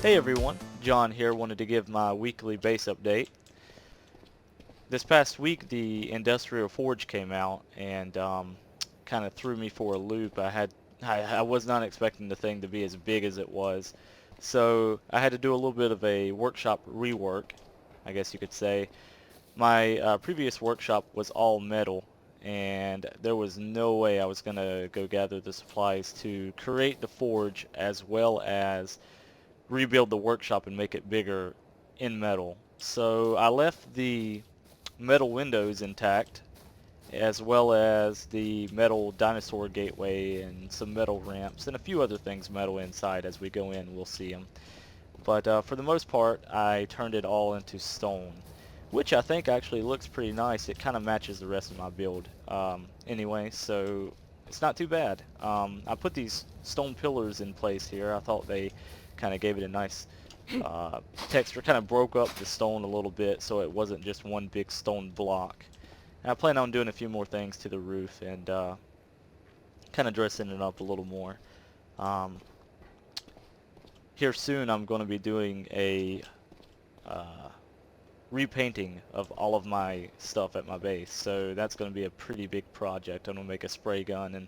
Hey everyone, John here. Wanted to give my weekly base update. This past week the Industrial Forge came out and kind of threw me for a loop. I was not expecting the thing to be as big as it was. So I had to do a little bit of a workshop rework, I guess you could say. My previous workshop was all metal, and there was no way I was going to go gather the supplies to create the forge as well as rebuild the workshop and make it bigger in metal. So I left the metal windows intact, as well as the metal dinosaur gateway and some metal ramps and a few other things metal inside. As we go in, we'll see them. But for the most part, I turned it all into stone, which I think actually looks pretty nice. It kind of matches the rest of my build anyway, so it's not too bad. I put these stone pillars in place here. I thought they kind of gave it a nice texture, kind of broke up the stone a little bit so it wasn't just one big stone block. And I plan on doing a few more things to the roof and kind of dressing it up a little more. Um, Here soon I'm going to be doing a repainting of all of my stuff at my base, so that's going to be a pretty big project. I'm going to make a spray gun and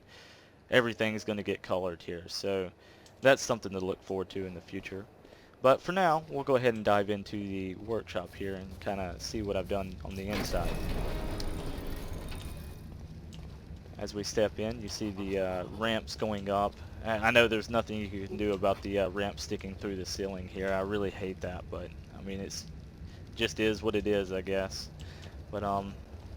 everything's going to get colored here, so that's something to look forward to in the future. But for now, we'll go ahead and dive into the workshop here and kind of see what I've done on the inside. As we step in, you see the ramps going up. I know there's nothing you can do about the ramp sticking through the ceiling here. I really hate that, but I mean, it's just is what it is, I guess. But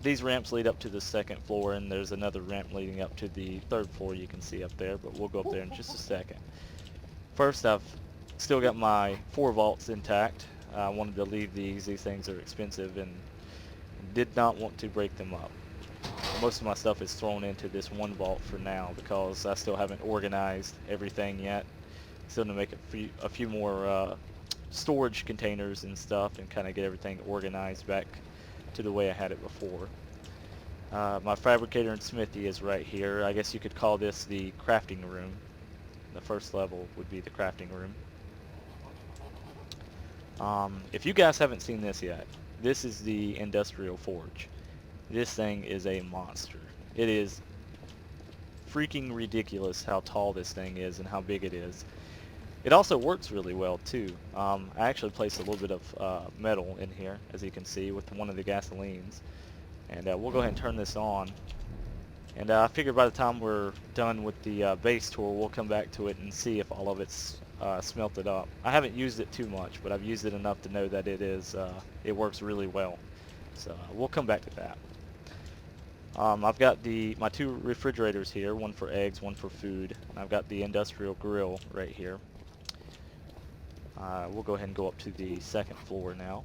these ramps lead up to the second floor, and there's another ramp leading up to the third floor you can see up there, but we'll go up there in just a second. First, I've still got my 4 vaults intact. I wanted to leave these. These things are expensive and did not want to break them up. Most of my stuff is thrown into this one vault for now because I still haven't organized everything yet. Still to make a few more storage containers and stuff and kind of get everything organized back to the way I had it before. My fabricator and smithy is right here. I guess you could call this the crafting room. The first level would be the crafting room. If you guys haven't seen this yet, this is the Industrial Forge. This thing is a monster. It is freaking ridiculous how tall this thing is and how big it is. It also works really well too. I actually placed a little bit of metal in here, as you can see, with one of the gasolines. And we'll go ahead and turn this on. And I figure by the time we're done with the base tour, we'll come back to it and see if all of it's smelted up. I haven't used it too much, but I've used it enough to know that it works really well. So we'll come back to that. I've got my 2 refrigerators here, one for eggs, one for food. And I've got the industrial grill right here. We'll go ahead and go up to the second floor now.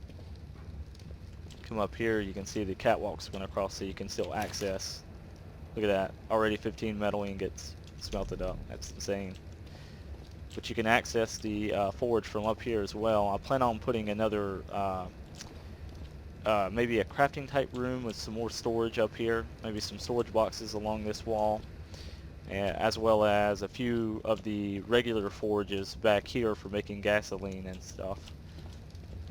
Come up here, you can see the catwalks going across so you can still access. Look at that, already 15 metal ingots smelted up. That's insane. But you can access the forge from up here as well. I plan on putting another maybe a crafting type room with some more storage up here, maybe some storage boxes along this wall, as well as a few of the regular forges back here for making gasoline and stuff.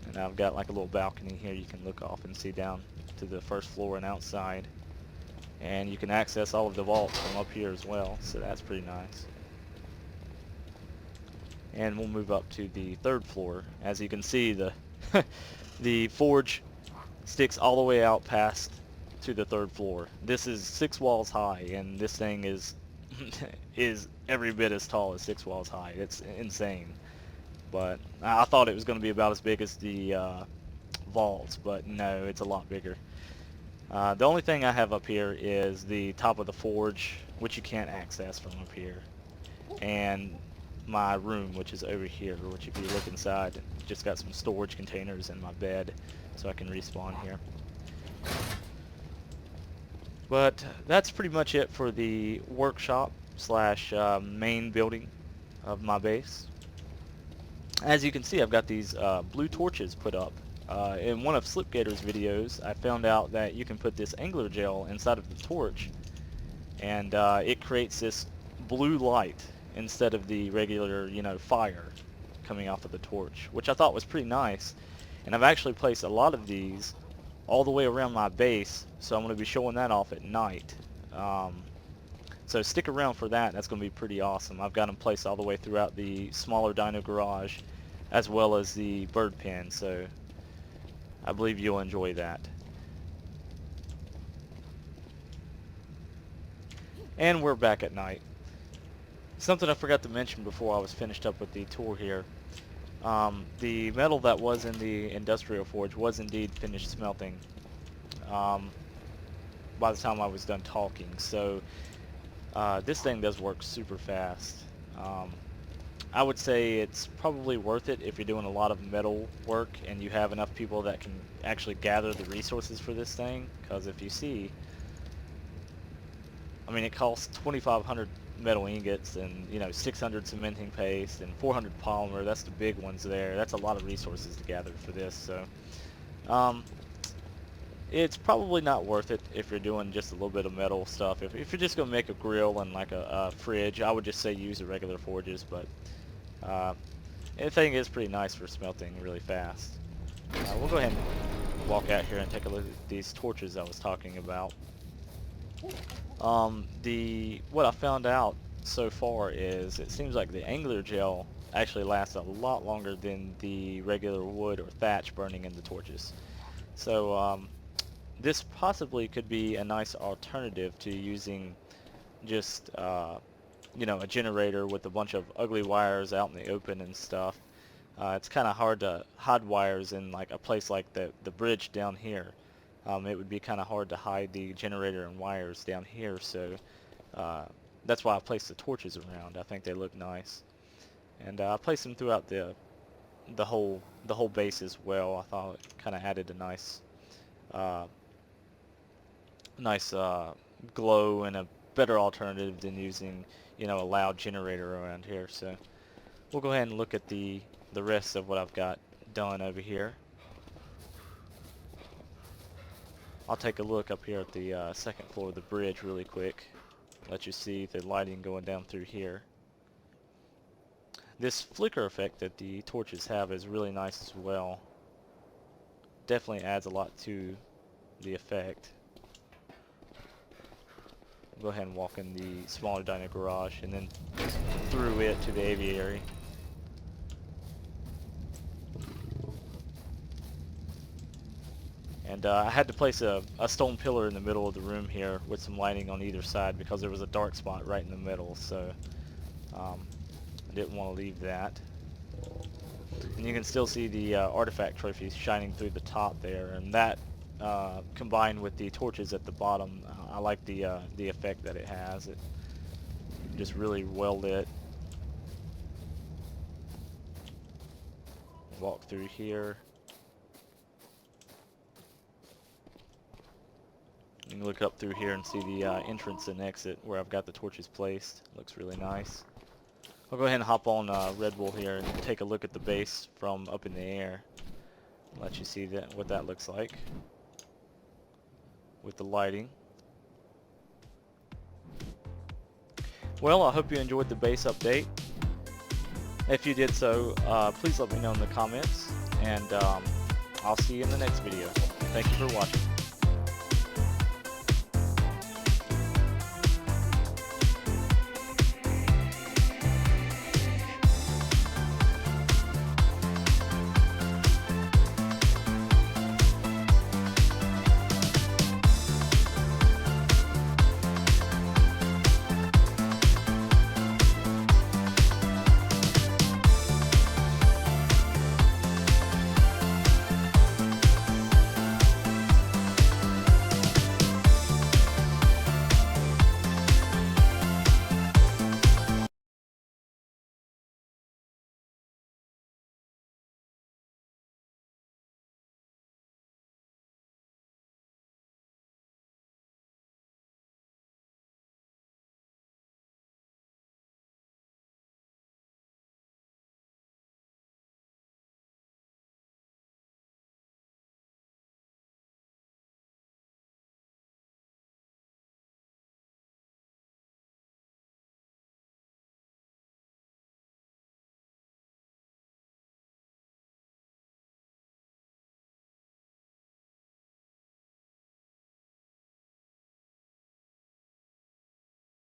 And I've got like a little balcony here you can look off and see down to the first floor and outside. And you can access all of the vaults from up here as well, so that's pretty nice. And we'll move up to the third floor. As you can see, the the forge sticks all the way out past to the third floor. This is 6 walls high, and this thing is is every bit as tall as 6 walls high. It's insane. But I thought it was going to be about as big as the vaults, but no, it's a lot bigger. The only thing I have up here is the top of the forge, which you can't access from up here, and my room, which is over here, which if you look inside, just got some storage containers in my bed so I can respawn here. But that's pretty much it for the workshop slash main building of my base. As you can see, I've got these blue torches put up. In one of Slipgator's videos, I found out that you can put this angler gel inside of the torch, and it creates this blue light instead of the regular, fire. coming off of the torch, which I thought was pretty nice. And I've actually placed a lot of these all the way around my base, so I'm going to be showing that off at night. So stick around for that. That's going to be pretty awesome. I've got them placed all the way throughout the smaller dino garage as well as the bird pen, so I believe you'll enjoy that. And we're back at night. Something I forgot to mention before I was finished up with the tour here. The metal that was in the industrial forge was indeed finished smelting by the time I was done talking. So this thing does work super fast. I would say it's probably worth it if you're doing a lot of metal work and you have enough people that can actually gather the resources for this thing, because if you see, I mean, it costs 2,500 metal ingots and 600 cementing paste and 400 polymer. That's the big ones there. That's a lot of resources to gather for this. So it's probably not worth it if you're doing just a little bit of metal stuff. If you're just going to make a grill and like a fridge, I would just say use the regular forges. But the thing is pretty nice for smelting really fast. We'll go ahead and walk out here and take a look at these torches I was talking about. What I found out so far is it seems like the angler gel actually lasts a lot longer than the regular wood or thatch burning in the torches. So this possibly could be a nice alternative to using just a generator with a bunch of ugly wires out in the open and stuff. It's kind of hard to hide wires in like a place like the bridge down here. It would be kind of hard to hide the generator and wires down here, so that's why I placed the torches around. I think they look nice, and I placed them throughout the whole base as well. I thought it kind of added a nice glow and a better alternative than using a loud generator around here. So we'll go ahead and look at the rest of what I've got done over here. I'll take a look up here at the second floor of the bridge really quick. Let you see the lighting going down through here. This flicker effect that the torches have is really nice as well. Definitely adds a lot to the effect. Go ahead and walk in the smaller dino garage and then through it to the aviary. And I had to place a stone pillar in the middle of the room here with some lighting on either side because there was a dark spot right in the middle, so I didn't want to leave that. And you can still see the artifact trophies shining through the top there, and that combined with the torches at the bottom, I like the effect that it has. It just really well lit. Walk through here. You can look up through here and see the entrance and exit where I've got the torches placed. Looks really nice. I'll go ahead and hop on Red Bull here and take a look at the base from up in the air. Let you see what that looks like with the lighting. Well, I hope you enjoyed the base update. If you did so, please let me know in the comments, and I'll see you in the next video. Thank you for watching.